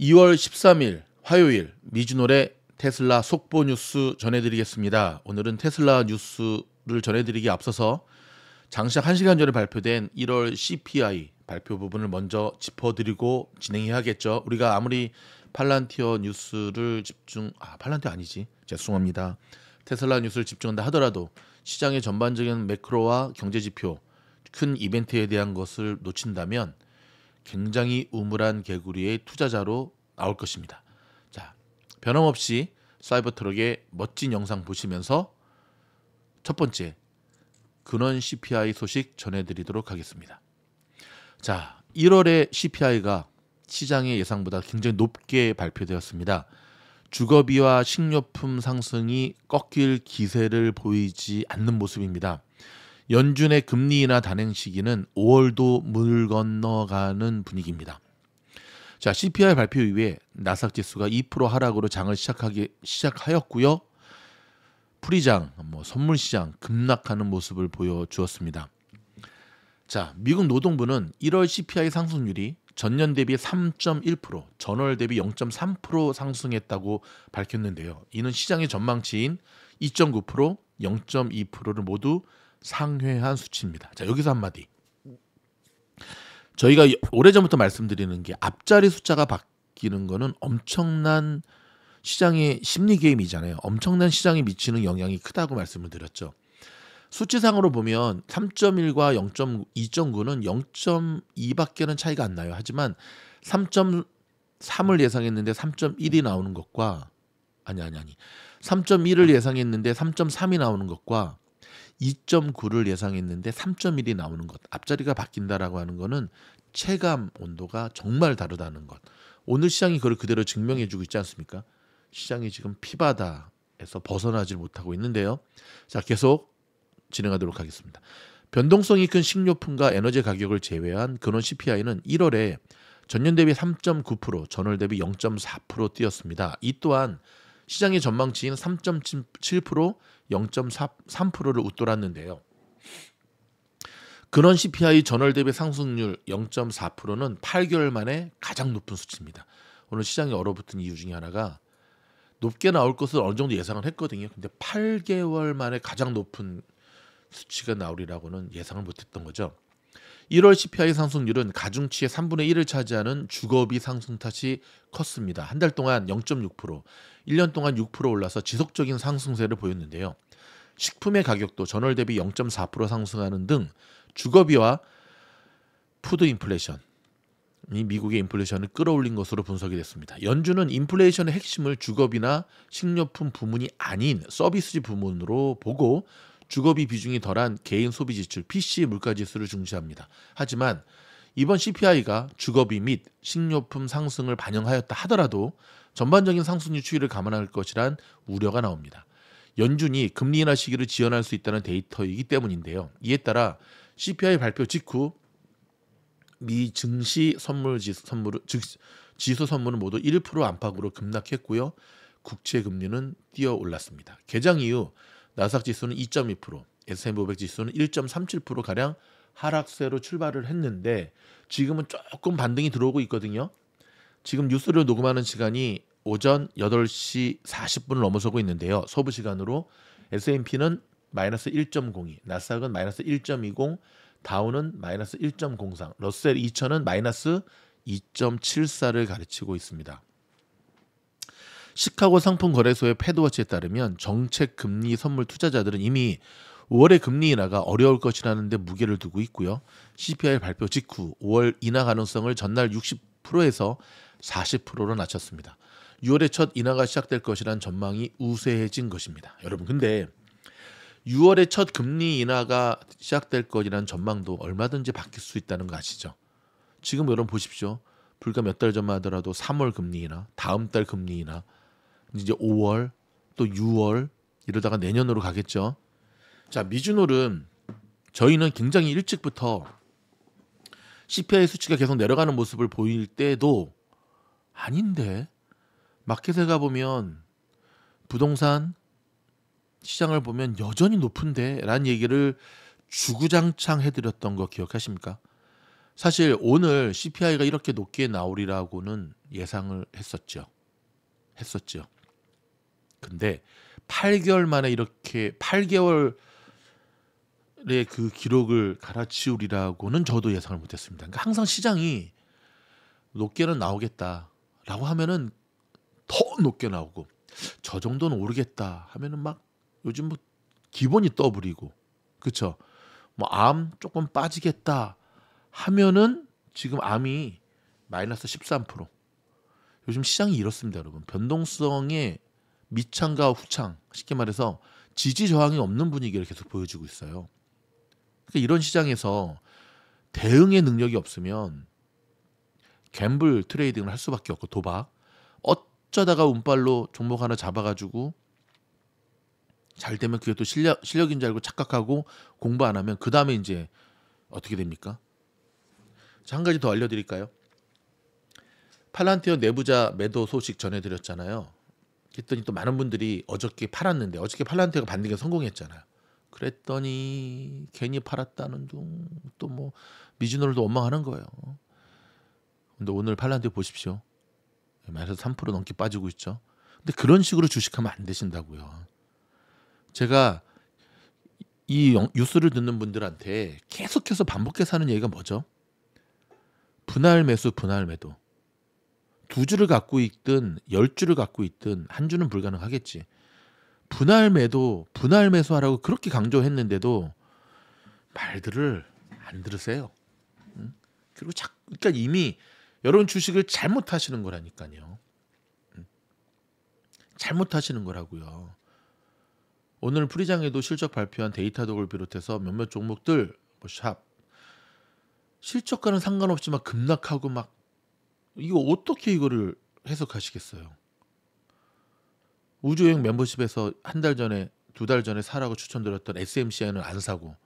2월 13일 화요일 미주노래 테슬라 속보 뉴스 전해드리겠습니다. 오늘은 테슬라 뉴스를 전해드리기 앞서서 장시작 1시간 전에 발표된 1월 CPI 발표 부분을 먼저 짚어드리고 진행해야겠죠. 우리가 아무리 팔란티어 뉴스를 팔란티어 아니지. 죄송합니다. 테슬라 뉴스를 집중한다 하더라도 시장의 전반적인 매크로와 경제지표, 큰 이벤트에 대한 것을 놓친다면 굉장히 우물한 개구리의 투자자로 나올 것입니다. 자, 변함없이 사이버트럭의 멋진 영상 보시면서 첫 번째 근원 CPI 소식 전해드리도록 하겠습니다. 자, 1월에 CPI가 시장의 예상보다 굉장히 높게 발표되었습니다. 주거비와 식료품 상승이 꺾일 기세를 보이지 않는 모습입니다. 연준의 금리 인하 단행 시기는 5월도 물 건너가는 분위기입니다. 자, CPI 발표 이후에 나스닥 지수가 2% 하락으로 장을 시작하였고요. 풀이장, 선물 시장 급락하는 모습을 보여주었습니다. 자, 미국 노동부는 1월 CPI 상승률이 전년 대비 3.1%, 전월 대비 0.3% 상승했다고 밝혔는데요. 이는 시장의 전망치인 2.9%, 0.2%를 모두 상회한 수치입니다. 자, 여기서 한마디. 저희가 오래전부터 말씀드리는 게 앞자리 숫자가 바뀌는 거는 엄청난 시장의 심리 게임이잖아요. 엄청난 시장에 미치는 영향이 크다고 말씀을 드렸죠. 수치상으로 보면 3.1과 2.9는 0.2밖에는 차이가 안 나요. 하지만 3.3을 예상했는데 3.1이 나오는 것과 3.1을 예상했는데 3.3이 나오는 것과 2.9를 예상했는데 3.1이 나오는 것, 앞자리가 바뀐다라고 하는 것은 체감 온도가 정말 다르다는 것. 오늘 시장이 그걸 그대로 증명해주고 있지 않습니까? 시장이 지금 피바다에서 벗어나질 못하고 있는데요. 자, 계속 진행하도록 하겠습니다. 변동성이 큰 식료품과 에너지 가격을 제외한 근원 CPI는 1월에 전년 대비 3.9%, 전월 대비 0.4% 뛰었습니다. 이 또한 시장의 전망치인 3.7%, 0.3%를 웃돌았는데요. 근원 CPI 전월 대비 상승률 0.4%는 8개월 만에 가장 높은 수치입니다. 오늘 시장이 얼어붙은 이유 중에 하나가 높게 나올 것을 어느 정도 예상을 했거든요. 근데 8개월 만에 가장 높은 수치가 나오리라고는 예상을 못했던 거죠. 1월 CPI 상승률은 가중치의 3분의 1을 차지하는 주거비 상승 탓이 컸습니다. 한 달 동안 0.6%, 1년 동안 6% 올라서 지속적인 상승세를 보였는데요. 식품의 가격도 전월 대비 0.4% 상승하는 등 주거비와 푸드 인플레이션이 미국의 인플레이션을 끌어올린 것으로 분석이 됐습니다. 연준은 인플레이션의 핵심을 주거비나 식료품 부문이 아닌 서비스 부문으로 보고 주거비 비중이 덜한 개인 소비 지출 PC 물가 지수를 중시합니다. 하지만 이번 CPI가 주거비 및 식료품 상승을 반영하였다 하더라도 전반적인 상승률 추이를 감안할 것이란 우려가 나옵니다. 연준이 금리 인하 시기를 지연할 수 있다는 데이터이기 때문인데요. 이에 따라 CPI 발표 직후 미 증시 지수 선물은 모두 1% 안팎으로 급락했고요. 국채 금리는 뛰어 올랐습니다. 개장 이후 나스닥 지수는 2.2%, S&P 500 지수는 1.37% 가량 하락세로 출발을 했는데 지금은 조금 반등이 들어오고 있거든요. 지금 뉴스를 녹음하는 시간이 오전 8시 40분을 넘어서고 있는데요. 서부 시간으로 S&P는 마이너스 1.02, 나스닥은 마이너스 1.20, 다우는 마이너스 1.03, 러셀 2000은 마이너스 2.74를 가르치고 있습니다. 시카고 상품거래소의 패드워치에 따르면 정책 금리 선물 투자자들은 이미 5월의 금리 인하가 어려울 것이라는 데 무게를 두고 있고요. CPI 발표 직후 5월 인하 가능성을 전날 60%에서 40%로 낮췄습니다. 6월에 첫 인하가 시작될 것이라는 전망이 우세해진 것입니다. 여러분, 근데 6월에 첫 금리 인하가 시작될 것이라는 전망도 얼마든지 바뀔 수 있다는 거 아시죠? 지금 여러분 보십시오. 불과 몇 달 전만 하더라도 3월 금리 인하, 다음 달 금리 인하, 이제 5월, 또 6월 이러다가 내년으로 가겠죠. 자, 미주놀은 저희는 굉장히 일찍부터 CPI 수치가 계속 내려가는 모습을 보일 때도 아닌데 마켓에 가보면 부동산 시장을 보면 여전히 높은데 라는 얘기를 주구장창 해드렸던 거 기억하십니까? 사실 오늘 CPI가 이렇게 높게 나오리라고는 예상을 했었죠. 근데 8개월 만에 이렇게 8개월의 그 기록을 갈아치우리라고는 저도 예상을 못했습니다. 그러니까 항상 시장이 높게는 나오겠다라고 하면은 더 높게 나오고 저 정도는 오르겠다 하면은 막 요즘 뭐 기본이 떠버리고 그쵸? 뭐 암 조금 빠지겠다 하면은 지금 암이 마이너스 13%. 요즘 시장이 이렇습니다, 여러분. 변동성의 밑창과 후창, 쉽게 말해서 지지 저항이 없는 분위기를 계속 보여주고 있어요. 그러니까 이런 시장에서 대응의 능력이 없으면 갬블 트레이딩을 할 수밖에 없고 도박. 어쩌다가 운빨로 종목 하나 잡아가지고 잘 되면 그게 또 실력인 줄 알고 착각하고 공부 안 하면 그 다음에 이제 어떻게 됩니까? 자, 한 가지 더 알려드릴까요? 팔란티어 내부자 매도 소식 전해드렸잖아요. 그랬더니 또 많은 분들이 어저께 팔았는데 어저께 팔란티어가 반등에 성공했잖아요. 그랬더니 괜히 팔았다는 둥 또 뭐 미주노를 원망하는 거예요. 근데 오늘 팔란티어 보십시오. 마이너스 3% 넘게 빠지고 있죠. 근데 그런 식으로 주식하면 안 되신다고요. 제가 이 뉴스를 듣는 분들한테 계속해서 반복해서 하는 얘기가 뭐죠? 분할 매수, 분할 매도. 2주를 갖고 있든 10주를 갖고 있든 한 주는 불가능하겠지. 분할 매도, 분할 매수하라고 그렇게 강조했는데도 말들을 안 들으세요. 그리고 그러니까 이미 여러분 주식을 잘못하시는 거라니까요. 잘못하시는 거라고요. 오늘 프리장에도 실적 발표한 데이터독을 비롯해서 몇몇 종목들 뭐 샵 실적과는 상관없이 막 급락하고 막 이거 어떻게 이거를 해석하시겠어요? 우주여행 멤버십에서 한 달 전에 2달 전에 사라고 추천드렸던 SMCI는 안 사고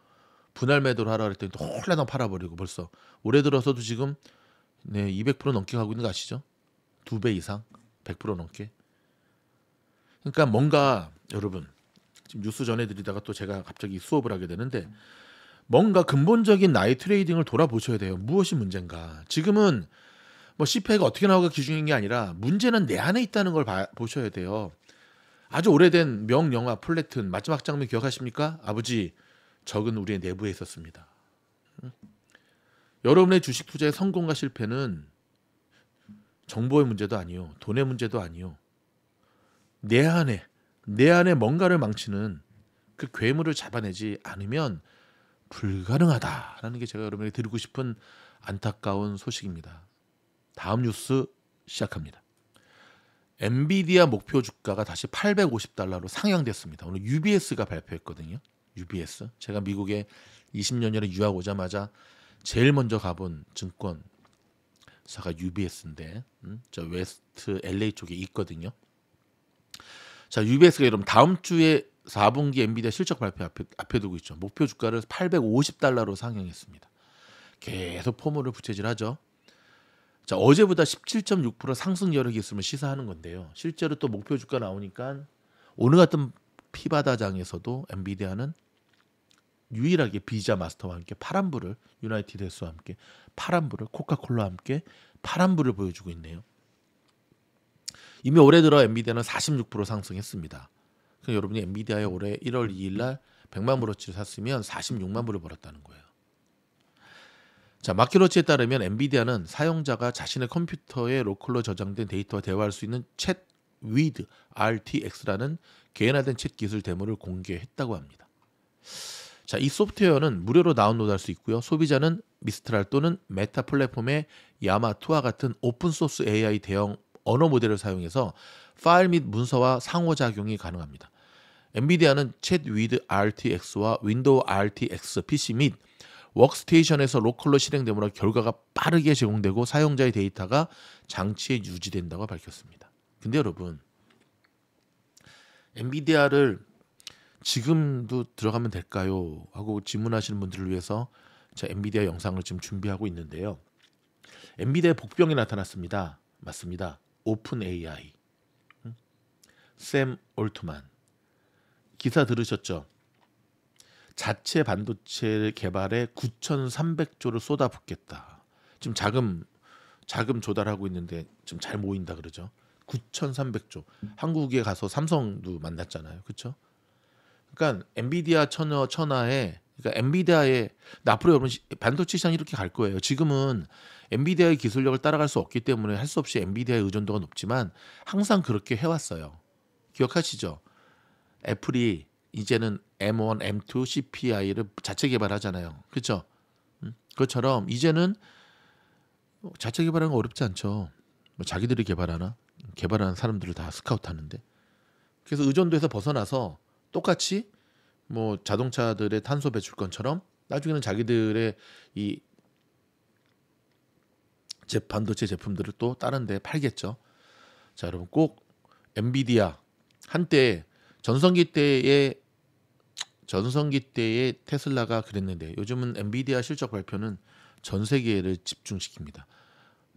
분할 매도를 하라 그랬더니 또 홀라당 팔아버리고 벌써 올해 들어서도 지금 200% 넘게 가고 있는 거 아시죠? 2배 이상 100% 넘게. 그러니까 뭔가 여러분 지금 뉴스 전해드리다가 또 제가 갑자기 수업을 하게 되는데 뭔가 근본적인 나의 트레이딩을 돌아보셔야 돼요. 무엇이 문제인가. 지금은 뭐 CPI가 어떻게 나오가 기준인 게 아니라 문제는 내 안에 있다는 걸 보셔야 돼요. 아주 오래된 명영화 플래툰 마지막 장면 기억하십니까? 아버지, 적은 우리의 내부에 있었습니다. 여러분의 주식 투자의 성공과 실패는 정보의 문제도 아니요. 돈의 문제도 아니요. 내 안에 뭔가를 망치는 그 괴물을 잡아내지 않으면 불가능하다라는 게 제가 여러분에게 드리고 싶은 안타까운 소식입니다. 다음 뉴스 시작합니다. 엔비디아 목표 주가가 다시 $850로 상향됐습니다. 오늘 UBS가 발표했거든요. UBS. 제가 미국에 20년 전에 유학 오자마자 제일 먼저 가본 증권사가 UBS인데 저 웨스트 LA 쪽에 있거든요. 자, UBS가 여러분 다음 주에 4분기 엔비디아 실적 발표 앞에 두고 있죠. 목표 주가를 $850로 상향했습니다. 계속 포물을 부채질하죠. 자, 어제보다 17.6% 상승 여력이 있으면 시사하는 건데요. 실제로 또 목표 주가 나오니까 오늘 같은 피바다장에서도 엔비디아는 유일하게 비자 마스터와 함께 파란불을 유나이티드 헤스와 함께 파란불을 코카콜라와 함께 파란불을 보여주고 있네요. 이미 올해 들어 엔비디아는 46% 상승했습니다. 그러니까 여러분이 엔비디아에 올해 1월 2일 날 100만 불어치를 샀으면 46만 불을 벌었다는 거예요. 자, 마켓워치에 따르면 엔비디아는 사용자가 자신의 컴퓨터에 로컬로 저장된 데이터와 대화할 수 있는 챗 위드 RTX라는 개인화된 챗 기술 데모를 공개했다고 합니다. 자, 이 소프트웨어는 무료로 다운로드할 수 있고요. 소비자는 미스트랄 또는 메타 플랫폼의 야마2와 같은 오픈소스 AI 대형 언어 모델을 사용해서 파일 및 문서와 상호작용이 가능합니다. 엔비디아는 챗 위드 RTX와 윈도우 RTX PC 및 워크스테이션에서 로컬로 실행되므로 결과가 빠르게 제공되고 사용자의 데이터가 장치에 유지된다고 밝혔습니다. 근데 여러분, 엔비디아를 지금도 들어가면 될까요? 하고 질문하시는 분들을 위해서 제가 엔비디아 영상을 지금 준비하고 있는데요. 엔비디아의 복병이 나타났습니다. 맞습니다. 오픈 AI. 샘 올트만. 기사 들으셨죠? 자체 반도체 개발에 9,300조를 쏟아붓겠다. 지금 자금 조달하고 있는데 지금 잘 모인다 그러죠. 9,300조. 한국에 가서 삼성도 만났잖아요. 그렇죠? 그러니까 엔비디아 천하에 그러니까 엔비디아의 앞으로 여러분 반도체 시장이 이렇게 갈 거예요. 지금은 엔비디아의 기술력을 따라갈 수 없기 때문에 할 수 없이 엔비디아의 의존도가 높지만 항상 그렇게 해왔어요. 기억하시죠? 애플이 이제는 M1, M2 CPI를 자체 개발하잖아요. 그렇죠? 그것처럼 이제는 자체 개발하는 거 어렵지 않죠. 뭐 자기들이 개발하나? 개발하는 사람들을 다 스카우트하는데. 그래서 의존도에서 벗어나서 똑같이 뭐 자동차들의 탄소 배출권처럼 나중에는 자기들의 이 반도체 제품들을 또 다른 데 팔겠죠. 자, 여러분 꼭 엔비디아 한때 전성기 때의 테슬라가 그랬는데 요즘은 엔비디아 실적 발표는 전 세계를 집중시킵니다.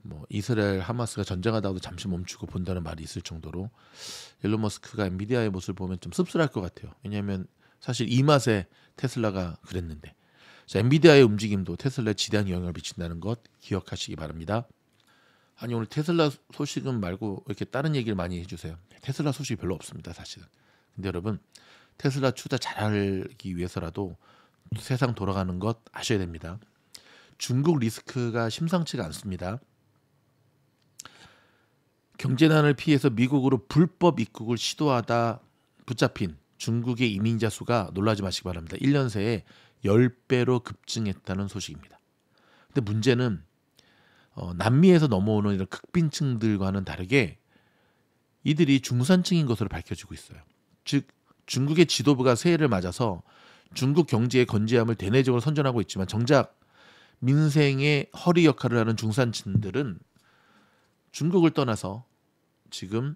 뭐 이스라엘 하마스가 전쟁하다가도 잠시 멈추고 본다는 말이 있을 정도로 일론 머스크가 엔비디아의 모습을 보면 좀 씁쓸할 것 같아요. 왜냐하면 사실 이 맛에 테슬라가 그랬는데. 자, 엔비디아의 움직임도 테슬라에 지대한 영향을 미친다는 것 기억하시기 바랍니다. 아니 오늘 테슬라 소식은 말고 왜 이렇게 다른 얘기를 많이 해주세요. 테슬라 소식이 별로 없습니다 사실은. 근데 여러분 테슬라 투자 잘하기 위해서라도 세상 돌아가는 것 아셔야 됩니다. 중국 리스크가 심상치가 않습니다. 경제난을 피해서 미국으로 불법 입국을 시도하다 붙잡힌 중국의 이민자 수가 놀라지 마시기 바랍니다. 1년 새에 10배로 급증했다는 소식입니다. 근데 문제는 남미에서 넘어오는 이런 극빈층들과는 다르게 이들이 중산층인 것으로 밝혀지고 있어요. 즉 중국의 지도부가 새해를 맞아서 중국 경제의 건재함을 대내적으로 선전하고 있지만 정작 민생의 허리 역할을 하는 중산층들은 중국을 떠나서 지금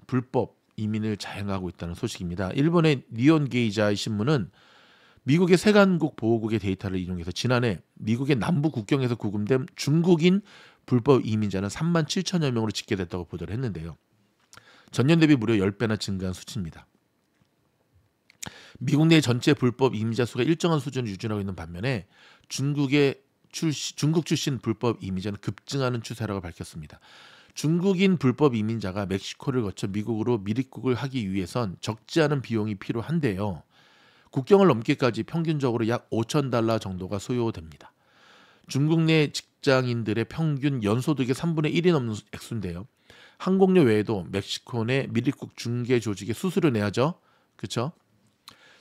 불법 이민을 자행하고 있다는 소식입니다. 일본의 니혼게이자의 신문은 미국의 세관국 보호국의 데이터를 인용해서 지난해 미국의 남부 국경에서 구금된 중국인 불법 이민자는 3만 7천여 명으로 집계됐다고 보도를 했는데요. 전년 대비 무려 10배나 증가한 수치입니다. 미국 내 전체 불법 이민자 수가 일정한 수준을 유지하고 있는 반면에 중국 출신 불법 이민자는 급증하는 추세라고 밝혔습니다. 중국인 불법 이민자가 멕시코를 거쳐 미국으로 밀입국을 하기 위해선 적지 않은 비용이 필요한데요. 국경을 넘기까지 평균적으로 약 5,000달러 정도가 소요됩니다. 중국 내 직장인들의 평균 연소득의 3분의 1이 넘는 액수인데요. 항공료 외에도 멕시코 내 밀입국 중개 조직에 수수료 내야죠. 그렇죠?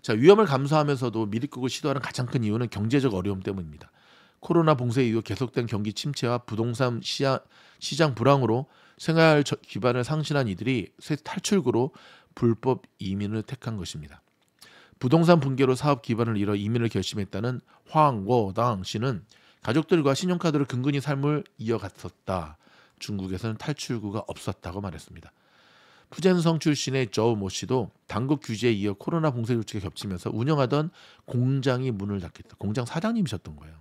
자, 위험을 감수하면서도 밀입국을 시도하는 가장 큰 이유는 경제적 어려움 때문입니다. 코로나 봉쇄 이후 계속된 경기 침체와 부동산 시장 불황으로 생활 기반을 상실한 이들이 탈출구로 불법 이민을 택한 것입니다. 부동산 붕괴로 사업 기반을 잃어 이민을 결심했다는 황워당 씨는 가족들과 신용카드를 근근히 삶을 이어갔었다. 중국에서는 탈출구가 없었다고 말했습니다. 푸젠성 출신의 저우모 씨도 당국 규제에 이어 코로나 봉쇄 조치가 겹치면서 운영하던 공장이 문을 닫겠다. 공장 사장님이셨던 거예요.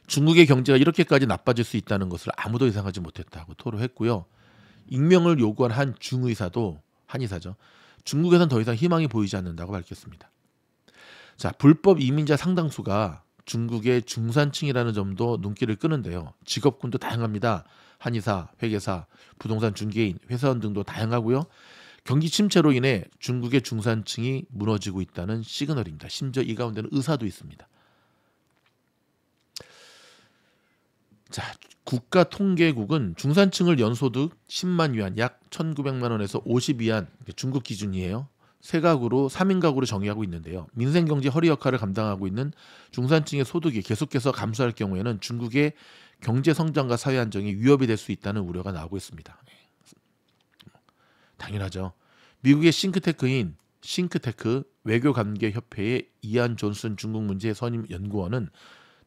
중국의 경제가 이렇게까지 나빠질 수 있다는 것을 아무도 예상하지 못했다고 토로했고요. 익명을 요구한 한 중의사도 한의사죠. 중국에선 더 이상 희망이 보이지 않는다고 밝혔습니다. 자, 불법 이민자 상당수가 중국의 중산층이라는 점도 눈길을 끄는데요. 직업군도 다양합니다. 한의사, 회계사, 부동산 중개인, 회사원 등도 다양하고요. 경기 침체로 인해 중국의 중산층이 무너지고 있다는 시그널입니다. 심지어 이 가운데는 의사도 있습니다. 자, 국가통계국은 중산층을 연소득 10만 위안 약 1,900만 원에서 50위안 중국 기준이에요. 세 가구로 3인 가구로 정의하고 있는데요. 민생경제 허리 역할을 감당하고 있는 중산층의 소득이 계속해서 감소할 경우에는 중국의 경제 성장과 사회 안정이 위협이 될 수 있다는 우려가 나오고 있습니다. 당연하죠. 미국의 싱크테크 외교관계협회의 이안 존슨 중국 문제 선임 연구원은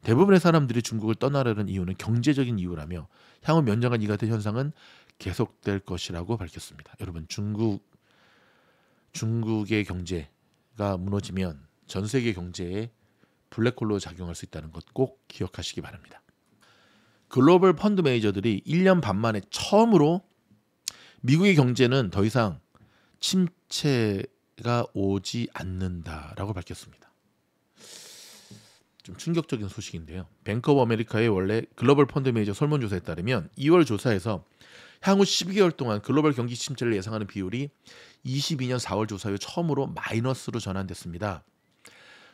대부분의 사람들이 중국을 떠나려는 이유는 경제적인 이유라며 향후 몇 년간 이 같은 현상은 계속될 것이라고 밝혔습니다. 여러분 중국의 경제가 무너지면 전 세계 경제에 블랙홀로 작용할 수 있다는 것 꼭 기억하시기 바랍니다. 글로벌 펀드 매니저들이 1년 반 만에 처음으로 미국의 경제는 더 이상 침체가 오지 않는다라고 밝혔습니다. 좀 충격적인 소식인데요. 뱅크 오브 아메리카의 원래 글로벌 펀드 매니저 설문조사에 따르면 2월 조사에서 향후 12개월 동안 글로벌 경기 침체를 예상하는 비율이 22년 4월 조사 이후 처음으로 마이너스로 전환됐습니다.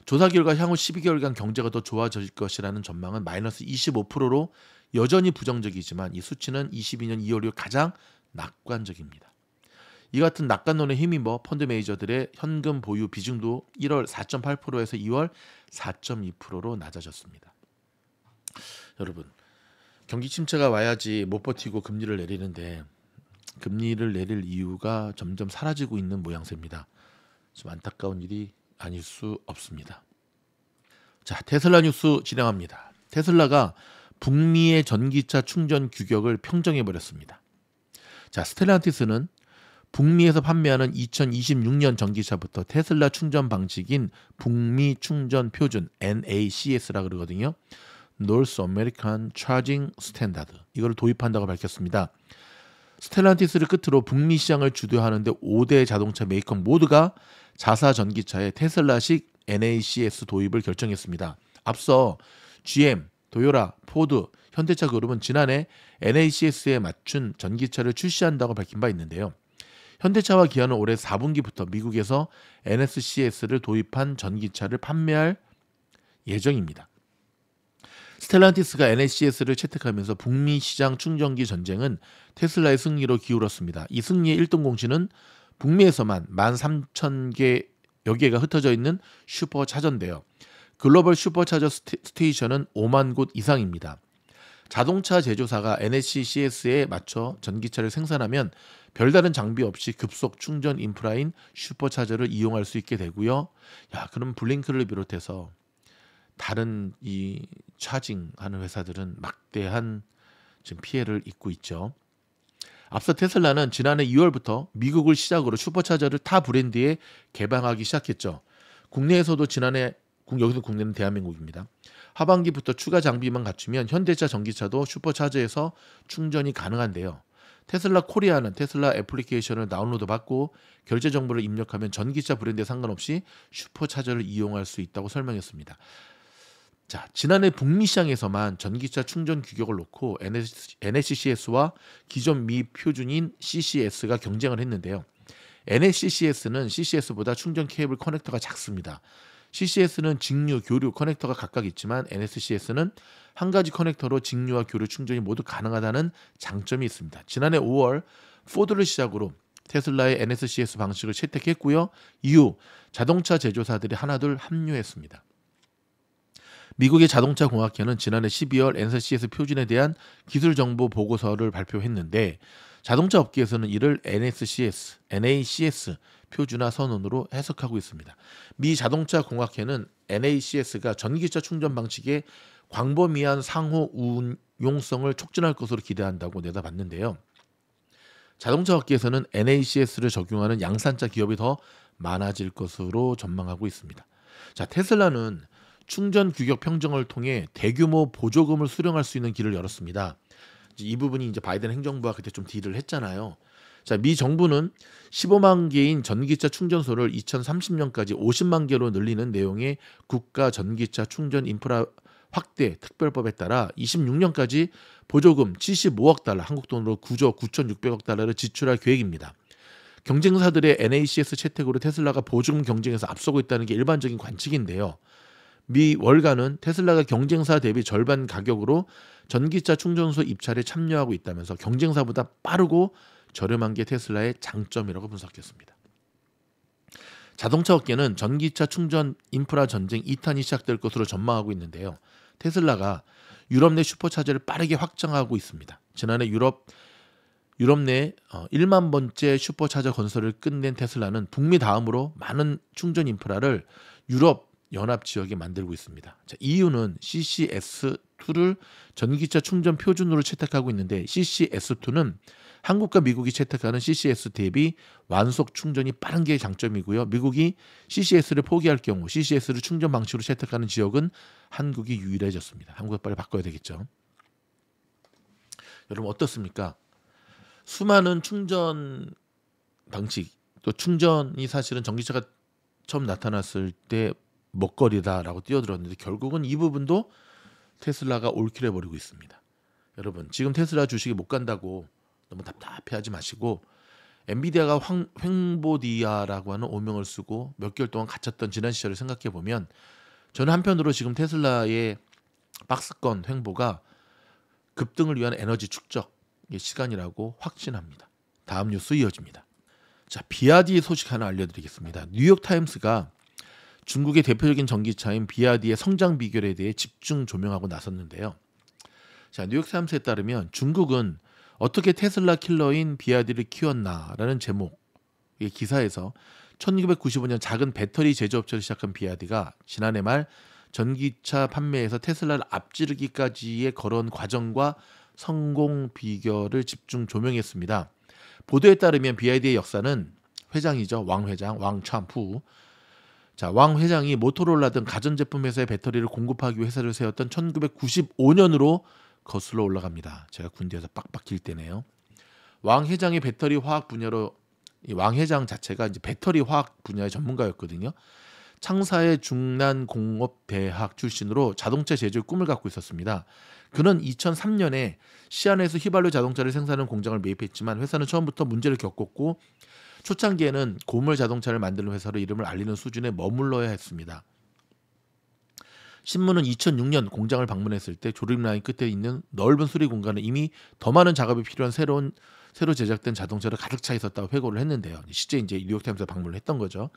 조사 결과 향후 12개월간 경제가 더 좋아질 것이라는 전망은 마이너스 25%로 여전히 부정적이지만 이 수치는 22년 2월 이후 가장 낙관적입니다. 이 같은 낙관론에 힘입어 펀드 매니저들의 현금 보유 비중도 1월 4.8%에서 2월 4.2%로 낮아졌습니다. 여러분, 경기 침체가 와야지 못 버티고 금리를 내리는데 금리를 내릴 이유가 점점 사라지고 있는 모양새입니다. 좀 안타까운 일이 아닐 수 없습니다. 자, 테슬라 뉴스 진행합니다. 테슬라가 북미의 전기차 충전 규격을 평정해버렸습니다. 자, 스텔란티스는 북미에서 판매하는 2026년 전기차부터 테슬라 충전 방식인 북미 충전 표준 NACS라 그러거든요. North American Charging Standard 이걸 도입한다고 밝혔습니다. 스텔란티스를 끝으로 북미 시장을 주도하는 데 5대 자동차 메이커 모두가 자사 전기차에 테슬라식 NACS 도입을 결정했습니다. 앞서 GM, 도요타, 포드, 현대차 그룹은 지난해 NACS에 맞춘 전기차를 출시한다고 밝힌 바 있는데요. 현대차와 기아는 올해 4분기부터 미국에서 NSCS를 도입한 전기차를 판매할 예정입니다. 스텔란티스가 NSCS를 채택하면서 북미 시장 충전기 전쟁은 테슬라의 승리로 기울었습니다. 이 승리의 1등 공신은 북미에서만 13,000여 개가 흩어져 있는 슈퍼차저인데요. 글로벌 슈퍼차저 스테이션은 5만 곳 이상입니다. 자동차 제조사가 NSCS에 맞춰 전기차를 생산하면 별다른 장비 없이 급속 충전 인프라인 슈퍼차저를 이용할 수 있게 되고요. 그럼 블링크를 비롯해서 다른 이 차징하는 회사들은 막대한 지금 피해를 입고 있죠. 앞서 테슬라는 지난해 2월부터 미국을 시작으로 슈퍼차저를 타 브랜드에 개방하기 시작했죠. 국내에서도 지난해 여기서 국내는 대한민국입니다. 하반기부터 추가 장비만 갖추면 현대차 전기차도 슈퍼차저에서 충전이 가능한데요. 테슬라 코리아는 테슬라 애플리케이션을 다운로드 받고 결제 정보를 입력하면 전기차 브랜드에 상관없이 슈퍼차저를 이용할 수 있다고 설명했습니다. 자, 지난해 북미 시장에서만 전기차 충전 규격을 놓고 NSCS와 기존 미 표준인 CCS가 경쟁을 했는데요. NSCS는 CCS보다 충전 케이블 커넥터가 작습니다. CCS는 직류, 교류 커넥터가 각각 있지만 NSCS는 한 가지 커넥터로 직류와 교류 충전이 모두 가능하다는 장점이 있습니다. 지난해 5월 포드를 시작으로 테슬라의 NSCS 방식을 채택했고요. 이후 자동차 제조사들이 하나둘 합류했습니다. 미국의 자동차 공학회는 지난해 12월 NSCS 표준에 대한 기술 정보 보고서를 발표했는데 자동차 업계에서는 이를 NSCS, NACS 표준화 선언으로 해석하고 있습니다. 미 자동차 공학회는 NACS가 전기차 충전 방식의 광범위한 상호 운용성을 촉진할 것으로 기대한다고 내다봤는데요. 자동차 업계에서는 NACS를 적용하는 양산차 기업이 더 많아질 것으로 전망하고 있습니다. 자, 테슬라는 충전 규격 평정을 통해 대규모 보조금을 수령할 수 있는 길을 열었습니다. 이 부분이 이제 바이든 행정부가 그때 좀 딜을 했잖아요. 자, 미 정부는 15만 개인 전기차 충전소를 2030년까지 50만 개로 늘리는 내용의 국가 전기차 충전 인프라 확대 특별법에 따라 26년까지 보조금 75억 달러, 한국 돈으로 9조 9,600억 달러를 지출할 계획입니다. 경쟁사들의 NACS 채택으로 테슬라가 보조금 경쟁에서 앞서고 있다는 게 일반적인 관측인데요. 미 월가는 테슬라가 경쟁사 대비 절반 가격으로 전기차 충전소 입찰에 참여하고 있다면서 경쟁사보다 빠르고 저렴한 게 테슬라의 장점이라고 분석했습니다. 자동차 업계는 전기차 충전 인프라 전쟁 2탄이 시작될 것으로 전망하고 있는데요. 테슬라가 유럽 내 슈퍼차저를 빠르게 확장하고 있습니다. 지난해 유럽 내 1만 번째 슈퍼차저 건설을 끝낸 테슬라는 북미 다음으로 많은 충전 인프라를 유럽 연합 지역에 만들고 있습니다. 자, EU는 CCS2를 전기차 충전 표준으로 채택하고 있는데 CCS2는 한국과 미국이 채택하는 CCS 대비 완속 충전이 빠른 게 장점이고요. 미국이 CCS를 포기할 경우 CCS를 충전 방식으로 채택하는 지역은 한국이 유일해졌습니다. 한국에 빨리 바꿔야 되겠죠. 여러분 어떻습니까? 수많은 충전 방식, 또 충전이 사실은 전기차가 처음 나타났을 때 먹거리다라고 뛰어들었는데 결국은 이 부분도 테슬라가 올킬해버리고 있습니다. 여러분 지금 테슬라 주식이 못 간다고 너무 답답해하지 마시고 엔비디아가 횡보디아라고 하는 오명을 쓰고 몇 개월 동안 갇혔던 지난 시절을 생각해 보면 저는 한편으로 지금 테슬라의 박스권 횡보가 급등을 위한 에너지 축적의 시간이라고 확신합니다. 다음 뉴스 이어집니다. 자, 비아디 소식 하나 알려드리겠습니다. 뉴욕타임스가 중국의 대표적인 전기차인 비아디의 성장 비결에 대해 집중 조명하고 나섰는데요. 자, 뉴욕타임스에 따르면 중국은 어떻게 테슬라 킬러인 비아디를 키웠나라는 제목의 기사에서 1995년 작은 배터리 제조업체를 시작한 비아디가 지난해 말 전기차 판매에서 테슬라를 앞지르기까지의 걸어온 과정과 성공 비결을 집중 조명했습니다. 보도에 따르면 비아디의 역사는 회장이죠. 왕 회장, 왕 참프. 자, 왕 회장이 모토로라 등 가전제품 회사의 배터리를 공급하기 위해 회사를 세웠던 1995년으로 거슬러 올라갑니다. 제가 군대에서 빡빡 길 때네요. 왕 회장의 배터리 화학 분야로 왕 회장 자체가 이제 배터리 화학 분야의 전문가였거든요. 창사의 중난공업대학 출신으로 자동차 제조의 꿈을 갖고 있었습니다. 그는 2003년에 시안에서 휘발유 자동차를 생산하는 공장을 매입했지만 회사는 처음부터 문제를 겪었고 초창기에는 고물 자동차를 만드는 회사로 이름을 알리는 수준에 머물러야 했습니다. 신문은 2006년 공장을 방문했을 때 조립 라인 끝에 있는 넓은 수리 공간에 이미 더 많은 작업이 필요한 새로 제작된 자동차를 가득 차 있었다고 회고를 했는데요. 실제 이제 뉴욕타임스에 방문을 했던 거죠.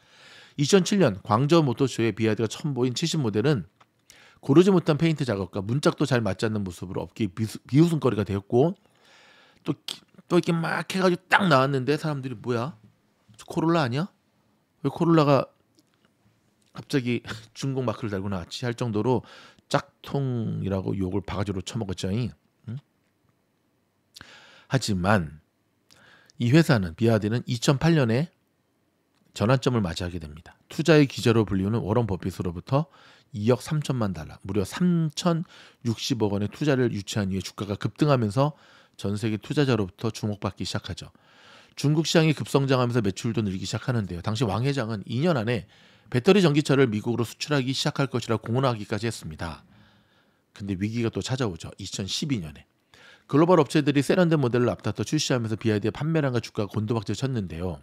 2007년 광저우 모터쇼에 비아디가 처음 보인 70 모델은 고르지 못한 페인트 작업과 문짝도 잘 맞지 않는 모습으로 업계의 비웃음거리가 되었고 또 이렇게 막 해가지고 딱 나왔는데 사람들이 뭐야? 코롤라 아니야? 왜 코롤라가 갑자기 중국 마크를 달고 나왔지 할 정도로 짝퉁이라고 욕을 바가지로 쳐먹었죠. 응? 하지만 이 회사는 비아디는 2008년에 전환점을 맞이하게 됩니다. 투자의 기자로 불리우는 워런 버핏으로부터 2억 3천만 달러, 무려 3,060억 원의 투자를 유치한 이후에 주가가 급등하면서 전 세계 투자자로부터 주목받기 시작하죠. 중국 시장이 급성장하면서 매출도 늘기 시작하는데요. 당시 왕 회장은 2년 안에 배터리 전기차를 미국으로 수출하기 시작할 것이라 공언하기까지 했습니다. 근데 위기가 또 찾아오죠. 2012년에. 글로벌 업체들이 세련된 모델을 앞다퉈 출시하면서 비아디의 판매량과 주가가 곤두박질 쳤는데요.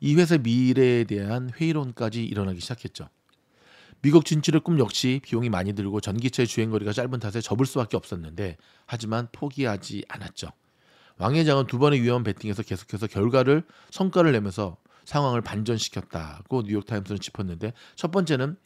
이 회사의 미래에 대한 회의론까지 일어나기 시작했죠. 미국 진출의 꿈 역시 비용이 많이 들고 전기차의 주행거리가 짧은 탓에 접을 수밖에 없었는데 하지만 포기하지 않았죠. 왕 회장은 두 번의 위험 배팅에서 계속해서 성과를 내면서 상황을 반전시켰다고 뉴욕타임스는 짚었는데 첫 번째는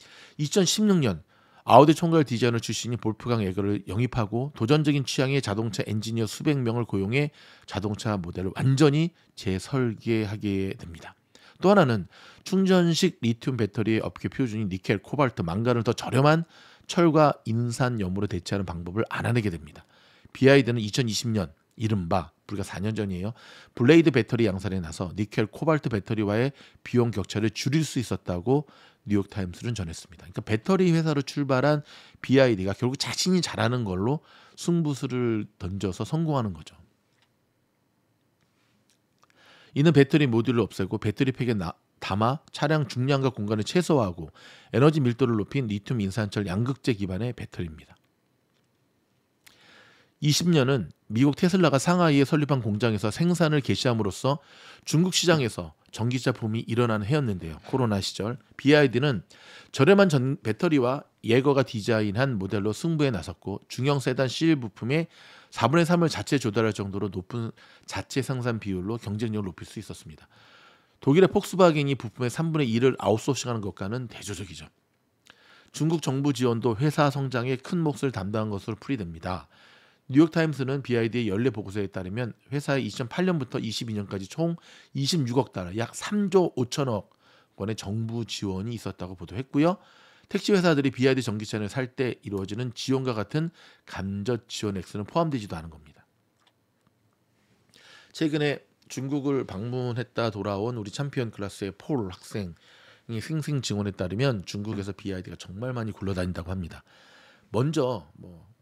2016년 아우디 총괄 디자이너 출신인 볼프강 에거를 영입하고 도전적인 취향의 자동차 엔지니어 수백 명을 고용해 자동차 모델을 완전히 재설계하게 됩니다. 또 하나는 충전식 리튬 배터리의 업계 표준인 니켈, 코발트, 망간을 더 저렴한 철과 인산염으로 대체하는 방법을 알아내게 됩니다. 비아이드는 2020년 이른바 불과 4년 전이에요. 블레이드 배터리 양산에 나서 니켈, 코발트 배터리와의 비용 격차를 줄일 수 있었다고 뉴욕타임스는 전했습니다. 그러니까 배터리 회사로 출발한 BYD가 결국 자신이 잘하는 걸로 승부수를 던져서 성공하는 거죠. 이는 배터리 모듈을 없애고 배터리 팩에 담아 차량 중량과 공간을 최소화하고 에너지 밀도를 높인 리튬 인산철 양극재 기반의 배터리입니다. 20년은 미국 테슬라가 상하이에 설립한 공장에서 생산을 개시함으로써 중국 시장에서 전기차 붐이 일어나는 해였는데요. 코로나 시절 BYD는 저렴한 배터리와 예거가 디자인한 모델로 승부에 나섰고 중형 세단 CL 부품의 4분의 3을 자체 조달할 정도로 높은 자체 생산 비율로 경쟁력을 높일 수 있었습니다. 독일의 폭스바겐이 부품의 3분의 1을 아웃소싱하는 것과는 대조적이죠. 중국 정부 지원도 회사 성장에 큰 몫을 담당한 것으로 풀이됩니다. 뉴욕타임스는 BYD의 연례 보고서에 따르면 회사의 2008년부터 22년까지 총 26억 달러, 약 3조 5천억 원의 정부 지원이 있었다고 보도했고요. 택시 회사들이 BYD 전기차를 살 때 이루어지는 지원과 같은 감젓 지원 액수는 포함되지도 않은 겁니다. 최근에 중국을 방문했다 돌아온 우리 챔피언 클래스의 폴 학생이 생생 증언에 따르면 중국에서 BYD가 정말 많이 굴러다닌다고 합니다. 먼저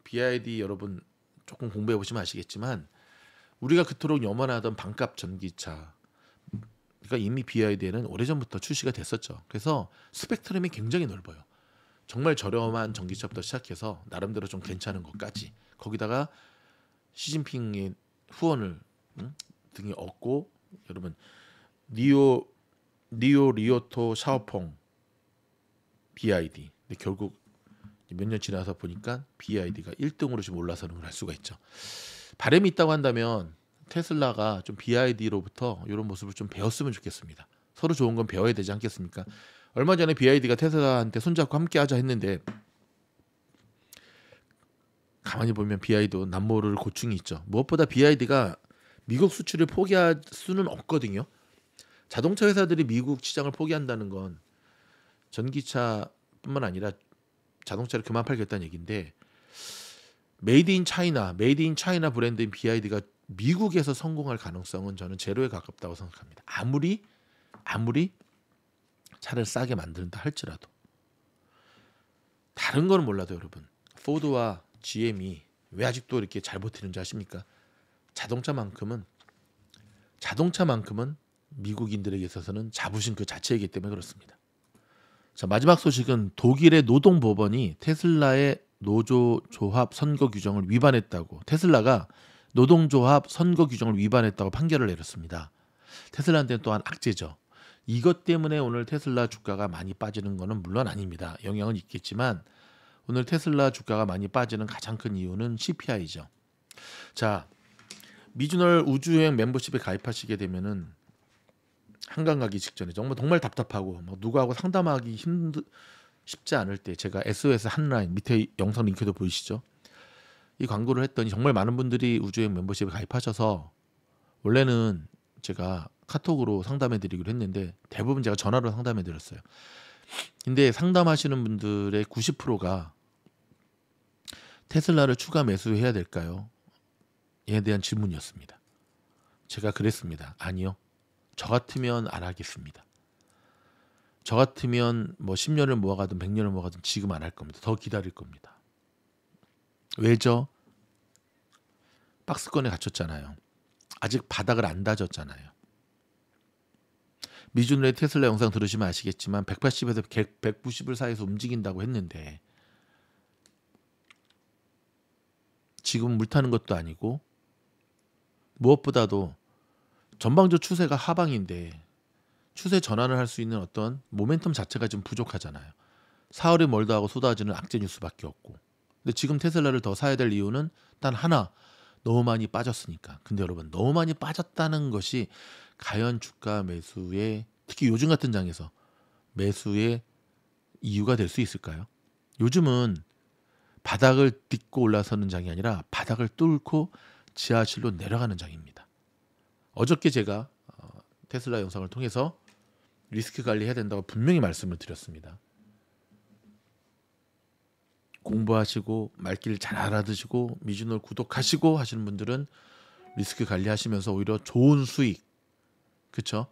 BYD 여러분 조금 공부해 보시면 아시겠지만 우리가 그토록 염원하던 반값 전기차 그러니까 이미 BYD에는 오래전부터 출시가 됐었죠. 그래서 스펙트럼이 굉장히 넓어요. 정말 저렴한 전기차부터 시작해서 나름대로 좀 괜찮은 것까지 거기다가 시진핑의 후원을 등에 얻고 여러분 리오토 샤오퐁 BYD 근데 결국 몇 년 지나서 보니까 BYD가 1등으로 지금 올라서는 걸 알 수가 있죠. 바람이 있다고 한다면 테슬라가 좀 BYD로부터 이런 모습을 좀 배웠으면 좋겠습니다. 서로 좋은 건 배워야 되지 않겠습니까? 얼마 전에 BYD가 테슬라한테 손잡고 함께 하자 했는데 가만히 보면 BYD도 남모를 고충이 있죠. 무엇보다 BYD가 미국 수출을 포기할 수는 없거든요. 자동차 회사들이 미국 시장을 포기한다는 건 전기차뿐만 아니라 자동차를 그만 팔겠다는 얘기인데 메이드 인 차이나 브랜드인 BYD가 미국에서 성공할 가능성은 저는 제로에 가깝다고 생각합니다. 아무리 차를 싸게 만든다 할지라도 다른 건 몰라도 여러분 포드와 GM이 왜 아직도 이렇게 잘 버티는지 아십니까? 자동차만큼은 미국인들에게 있어서는 자부심 그 자체이기 때문에 그렇습니다. 자, 마지막 소식은 독일의 노동법원이 테슬라의 노조조합 선거 규정을 위반했다고 테슬라가 노동조합 선거 규정을 위반했다고 판결을 내렸습니다. 테슬라한테는 또한 악재죠. 이것 때문에 오늘 테슬라 주가가 많이 빠지는 것은 물론 아닙니다. 영향은 있겠지만 오늘 테슬라 주가가 많이 빠지는 가장 큰 이유는 CPI죠. 자, 미주널 우주여행 멤버십에 가입하시게 되면은 한강 가기 직전에 정말 답답하고 누구하고 상담하기 쉽지 않을 때 제가 SOS 한라인 밑에 영상 링크도 보이시죠? 이 광고를 했더니 정말 많은 분들이 우주여행 멤버십에 가입하셔서 원래는 제가 카톡으로 상담해 드리기로 했는데 대부분 제가 전화로 상담해 드렸어요. 근데 상담하시는 분들의 90%가 테슬라를 추가 매수해야 될까요? 에 대한 질문이었습니다. 제가 그랬습니다. 아니요. 저 같으면 안 하겠습니다. 저 같으면 뭐 10년을 모아가든 100년을 모아가든 지금 안 할 겁니다. 더 기다릴 겁니다. 왜죠? 박스권에 갇혔잖아요. 아직 바닥을 안 다졌잖아요. 미주널의 테슬라 영상 들으시면 아시겠지만 180에서 190을 사이에서 움직인다고 했는데 지금 물 타는 것도 아니고 무엇보다도 전방적 추세가 하방인데 추세 전환을 할 수 있는 어떤 모멘텀 자체가 좀 부족하잖아요. 4월에 멀다 하고 쏟아지는 악재 뉴스밖에 없고. 근데 지금 테슬라를 더 사야 될 이유는 단 하나, 너무 많이 빠졌으니까. 근데 여러분 너무 많이 빠졌다는 것이 과연 주가 매수에 특히 요즘 같은 장에서 매수의 이유가 될 수 있을까요? 요즘은 바닥을 딛고 올라서는 장이 아니라 바닥을 뚫고 지하실로 내려가는 장입니다. 어저께 제가 테슬라 영상을 통해서 리스크 관리해야 된다고 분명히 말씀을 드렸습니다. 공부하시고 말귀를 잘 알아두시고 미주널 구독하시고 하시는 분들은 리스크 관리하시면서 오히려 좋은 수익, 그렇죠?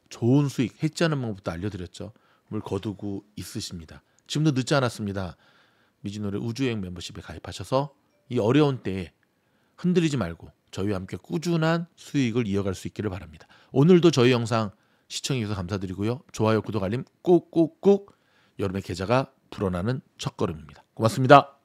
좋은 수익, 해지하는 방법도 알려드렸죠. 물 거두고 있으십니다. 지금도 늦지 않았습니다. 미주널의 우주여행 멤버십에 가입하셔서 이 어려운 때에 흔들리지 말고 저희와 함께 꾸준한 수익을 이어갈 수 있기를 바랍니다. 오늘도 저희 영상 시청해주셔서 감사드리고요. 좋아요, 구독, 알림 꾹꾹꾹 여러분의 계좌가 불어나는 첫걸음입니다. 고맙습니다.